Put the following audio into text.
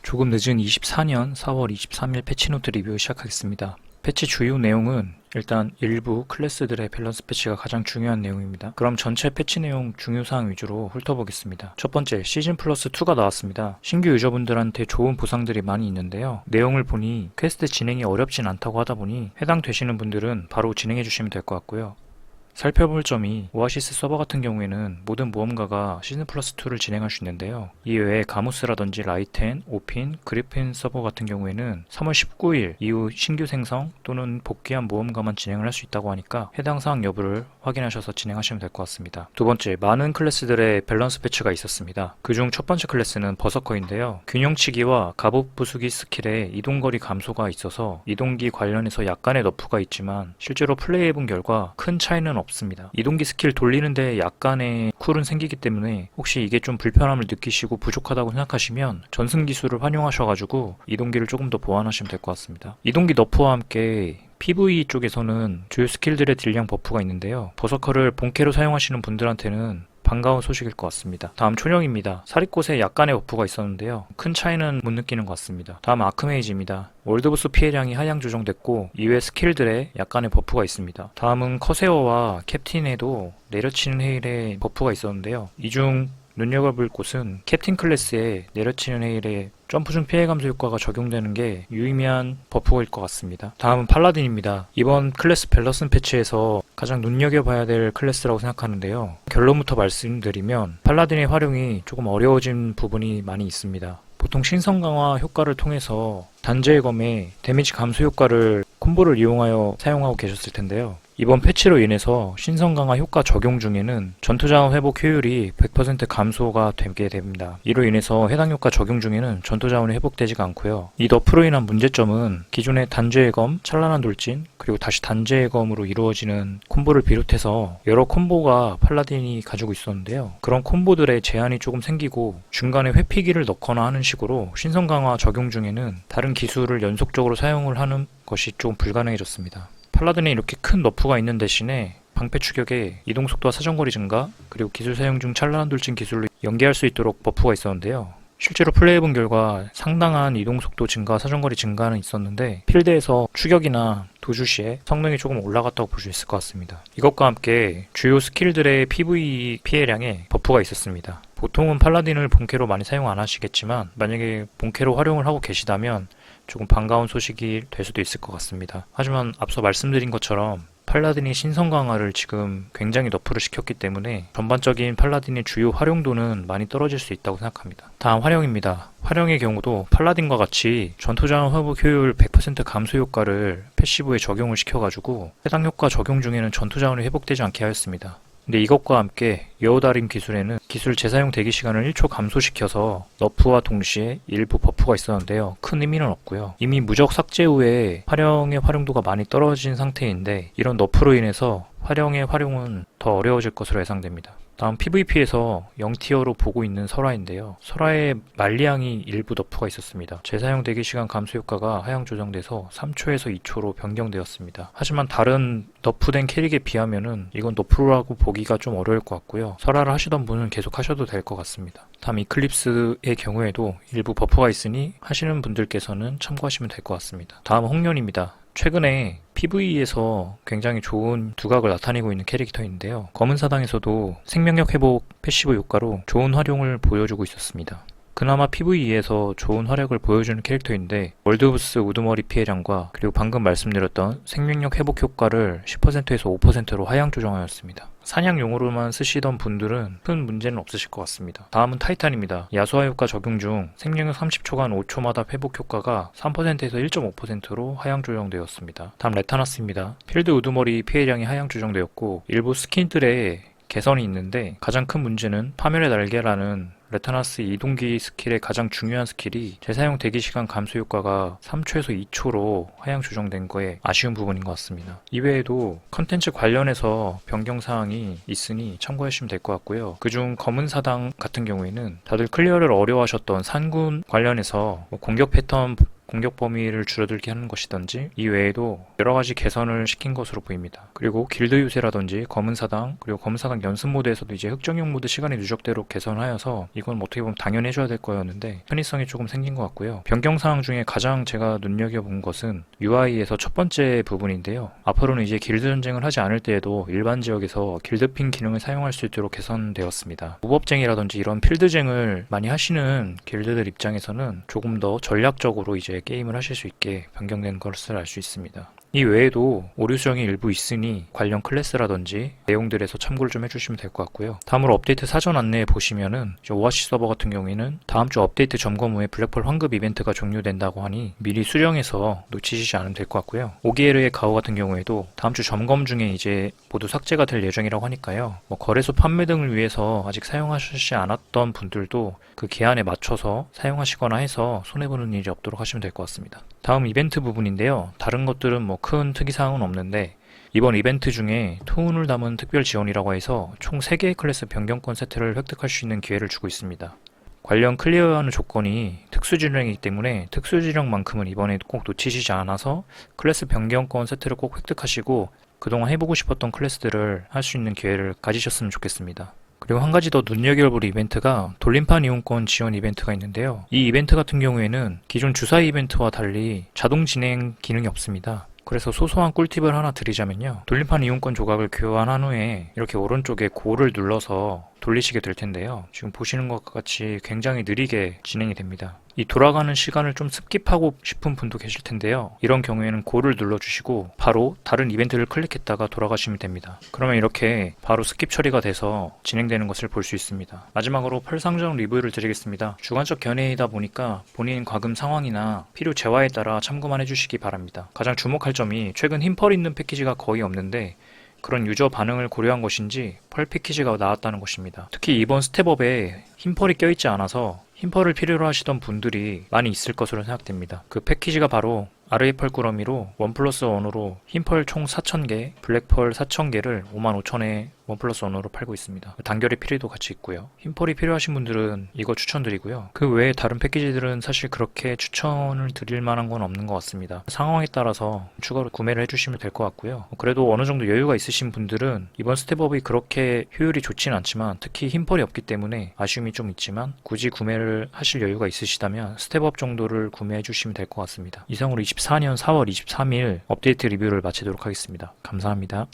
조금 늦은 24년 4월 23일 패치노트 리뷰 시작하겠습니다. 패치 주요 내용은 일단 일부 클래스들의 밸런스 패치가 가장 중요한 내용입니다. 그럼 전체 패치 내용 중요사항 위주로 훑어보겠습니다. 첫 번째, 시즌 플러스 2가 나왔습니다. 신규 유저분들한테 좋은 보상들이 많이 있는데요. 내용을 보니 퀘스트 진행이 어렵진 않다고 하다 보니 해당되시는 분들은 바로 진행해 주시면 될 것 같고요. 살펴볼 점이 오아시스 서버 같은 경우에는 모든 모험가가 시즌 플러스 2를 진행할 수 있는데요. 이외에 가무스라든지 라이텐, 오핀, 그리핀 서버 같은 경우에는 3월 19일 이후 신규 생성 또는 복귀한 모험가만 진행을 할 수 있다고 하니까 해당 사항 여부를 확인하셔서 진행하시면 될 것 같습니다. 두 번째, 많은 클래스들의 밸런스 패치가 있었습니다. 그중 첫 번째 클래스는 버서커인데요. 균형치기와 갑옷 부수기 스킬에 이동거리 감소가 있어서 이동기 관련해서 약간의 너프가 있지만 실제로 플레이해본 결과 큰 차이는 없습니다. 이동기 스킬 돌리는데 약간의 쿨은 생기기 때문에 혹시 이게 좀 불편함을 느끼시고 부족하다고 생각하시면 전승 기술을 활용하셔가지고 이동기를 조금 더 보완하시면 될 것 같습니다. 이동기 너프와 함께 PVE 쪽에서는 주요 스킬들의 딜량 버프가 있는데요. 버서커를 본캐로 사용하시는 분들한테는 반가운 소식일 것 같습니다. 다음 초령입니다. 사리꽃에 약간의 버프가 있었는데요. 큰 차이는 못 느끼는 것 같습니다. 다음 아크메이지입니다. 월드보스 피해량이 하향 조정됐고 이외 스킬들에 약간의 버프가 있습니다. 다음은 커세어와 캡틴에도 내려치는 헤일의 버프가 있었는데요. 이 중 눈여겨볼 곳은 캡틴 클래스에 내려치는 헤일의 점프 중 피해 감소 효과가 적용되는 게 유의미한 버프일 것 같습니다. 다음은 팔라딘입니다. 이번 클래스 밸런스 패치에서 가장 눈여겨봐야 될 클래스라고 생각하는데요. 결론부터 말씀드리면 팔라딘의 활용이 조금 어려워진 부분이 많이 있습니다. 보통 신성 강화 효과를 통해서 단죄의 검에 데미지 감소 효과를 콤보를 이용하여 사용하고 계셨을 텐데요. 이번 패치로 인해서 신성 강화 효과 적용 중에는 전투자원 회복 효율이 100% 감소가 되게 됩니다. 이로 인해서 해당 효과 적용 중에는 전투자원이 회복되지가 않고요. 이 너프로 인한 문제점은 기존의 단죄의 검, 찬란한 돌진, 그리고 다시 단죄의 검으로 이루어지는 콤보를 비롯해서 여러 콤보가 팔라딘이 가지고 있었는데요. 그런 콤보들의 제한이 조금 생기고 중간에 회피기를 넣거나 하는 식으로 신성 강화 적용 중에는 다른 기술을 연속적으로 사용을 하는 것이 조금 불가능해졌습니다. 팔라딘에 이렇게 큰 너프가 있는 대신에 방패 추격에 이동속도와 사정거리 증가, 그리고 기술 사용 중 찬란한 돌진 기술로 연계할 수 있도록 버프가 있었는데요. 실제로 플레이해본 결과 상당한 이동속도 증가, 사정거리 증가는 있었는데 필드에서 추격이나 도주 시에 성능이 조금 올라갔다고 볼 수 있을 것 같습니다. 이것과 함께 주요 스킬들의 PVE 피해량에 버프가 있었습니다. 보통은 팔라딘을 본캐로 많이 사용 안 하시겠지만 만약에 본캐로 활용을 하고 계시다면 조금 반가운 소식이 될 수도 있을 것 같습니다. 하지만 앞서 말씀드린 것처럼 팔라딘이 신성 강화를 지금 굉장히 너프를 시켰기 때문에 전반적인 팔라딘의 주요 활용도는 많이 떨어질 수 있다고 생각합니다. 다음 활용입니다. 활용의 경우도 팔라딘과 같이 전투자원 회복 효율 100% 감소 효과를 패시브에 적용을 시켜가지고 해당 효과 적용 중에는 전투자원이 회복되지 않게 하였습니다. 근데 이것과 함께 여우다림 기술에는 기술 재사용 대기 시간을 1초 감소시켜서 너프와 동시에 일부 버프가 있었는데요. 큰 의미는 없고요. 이미 무적 삭제 후에 활용의 활용도가 많이 떨어진 상태인데 이런 너프로 인해서 활용의 활용은 더 어려워질 것으로 예상됩니다. 다음 PVP에서 0티어로 보고 있는 설화인데요. 설화의 만리앙이 일부 너프가 있었습니다. 재사용 대기 시간 감소 효과가 하향 조정돼서 3초에서 2초로 변경되었습니다. 하지만 다른 너프된 캐릭에 비하면은 이건 너프라고 보기가 좀 어려울 것 같고요. 설화를 하시던 분은 계속 하셔도 될 것 같습니다. 다음 이클립스의 경우에도 일부 버프가 있으니 하시는 분들께서는 참고하시면 될 것 같습니다. 다음 홍련입니다. 최근에 PVE에서 굉장히 좋은 두각을 나타내고 있는 캐릭터인데요. 검은 사당에서도 생명력 회복 패시브 효과로 좋은 활용을 보여주고 있었습니다. 그나마 PVE에서 좋은 활약을 보여주는 캐릭터인데 월드보스 우두머리 피해량과 그리고 방금 말씀드렸던 생명력 회복 효과를 10%에서 5%로 하향 조정하였습니다. 사냥용으로만 쓰시던 분들은 큰 문제는 없으실 것 같습니다. 다음은 타이탄입니다. 야수화 효과 적용 중 생명력 30초간 5초마다 회복 효과가 3%에서 1.5%로 하향 조정되었습니다. 다음 레타나스입니다. 필드 우두머리 피해량이 하향 조정되었고 일부 스킨들의 개선이 있는데 가장 큰 문제는 파멸의 날개라는 레타나스 이동기 스킬의 가장 중요한 스킬이 재사용 대기 시간 감소 효과가 3초에서 2초로 하향 조정된 거에 아쉬운 부분인 것 같습니다. 이외에도 컨텐츠 관련해서 변경사항이 있으니 참고하시면 될 것 같고요. 그중 검은 사당 같은 경우에는 다들 클리어를 어려워하셨던 산군 관련해서 공격 패턴 공격 범위를 줄어들게 하는 것이든지 이외에도 여러가지 개선을 시킨 것으로 보입니다. 그리고 길드 유세라든지 검은사당, 그리고 검은사당 연습 모드에서도 이제 흑정용 모드 시간이 누적대로 개선하여서 이건 어떻게 보면 당연히 해줘야 될 거였는데 편의성이 조금 생긴 것 같고요. 변경 사항 중에 가장 제가 눈여겨본 것은 UI에서 첫 번째 부분인데요. 앞으로는 이제 길드 전쟁을 하지 않을 때에도 일반 지역에서 길드핀 기능을 사용할 수 있도록 개선되었습니다. 무법쟁이라든지 이런 필드쟁을 많이 하시는 길드들 입장에서는 조금 더 전략적으로 이제 게임을 하실 수 있게 변경된 것을 알 수 있습니다. 이 외에도 오류 수정이 일부 있으니 관련 클래스라든지 내용들에서 참고를 좀 해주시면 될 것 같고요. 다음으로 업데이트 사전 안내에 보시면은 오아시스 서버 같은 경우에는 다음 주 업데이트 점검 후에 블랙펄 환급 이벤트가 종료된다고 하니 미리 수령해서 놓치시지 않으면 될 것 같고요. 오기에르의 가오 같은 경우에도 다음 주 점검 중에 이제 모두 삭제가 될 예정이라고 하니까요. 거래소 판매 등을 위해서 아직 사용하시지 않았던 분들도 그 기한에 맞춰서 사용하시거나 해서 손해보는 일이 없도록 하시면 될 것 같습니다. 다음 이벤트 부분인데요. 다른 것들은 뭐 큰 특이사항은 없는데 이번 이벤트 중에 투혼을 담은 특별 지원이라고 해서 총 3개의 클래스 변경권 세트를 획득할 수 있는 기회를 주고 있습니다. 관련 클리어하는 조건이 특수지령이기 때문에 특수지령만큼은 이번에 꼭 놓치시지 않아서 클래스 변경권 세트를 꼭 획득하시고 그동안 해보고 싶었던 클래스들을 할 수 있는 기회를 가지셨으면 좋겠습니다. 그리고 한 가지 더 눈여겨볼 이벤트가 돌림판 이용권 지원 이벤트가 있는데요. 이 이벤트 같은 경우에는 기존 주사위 이벤트와 달리 자동 진행 기능이 없습니다. 그래서 소소한 꿀팁을 하나 드리자면요. 돌림판 이용권 조각을 교환한 후에 이렇게 오른쪽에 고를 눌러서 돌리시게 될 텐데요. 지금 보시는 것 같이 굉장히 느리게 진행이 됩니다. 이 돌아가는 시간을 좀 스킵하고 싶은 분도 계실 텐데요. 이런 경우에는 고를 눌러주시고 바로 다른 이벤트를 클릭했다가 돌아가시면 됩니다. 그러면 이렇게 바로 스킵 처리가 돼서 진행되는 것을 볼 수 있습니다. 마지막으로 펄상정 리뷰를 드리겠습니다. 주관적 견해이다 보니까 본인 과금 상황이나 필요 재화에 따라 참고만 해주시기 바랍니다. 가장 주목할 점이 최근 흰펄 있는 패키지가 거의 없는데 그런 유저 반응을 고려한 것인지 펄 패키지가 나왔다는 것입니다. 특히 이번 스텝업에 흰펄이 껴있지 않아서 흰펄을 필요로 하시던 분들이 많이 있을 것으로 생각됩니다. 그 패키지가 바로 RA펄 꾸러미로 1+1으로 흰펄 총 4,000개, 블랙펄 4,000개를 55,000에 1+1으로 팔고 있습니다. 단결의 피리도 같이 있고요. 흰펄이 필요하신 분들은 이거 추천드리고요. 그 외에 다른 패키지들은 사실 그렇게 추천을 드릴 만한 건 없는 것 같습니다. 상황에 따라서 추가로 구매를 해주시면 될 것 같고요. 그래도 어느 정도 여유가 있으신 분들은 이번 스텝업이 그렇게 효율이 좋진 않지만 특히 흰펄이 없기 때문에 아쉬움이 좀 있지만 굳이 구매를 하실 여유가 있으시다면 스텝업 정도를 구매해 주시면 될 것 같습니다. 이상으로 24년 4월 23일 업데이트 리뷰를 마치도록 하겠습니다. 감사합니다.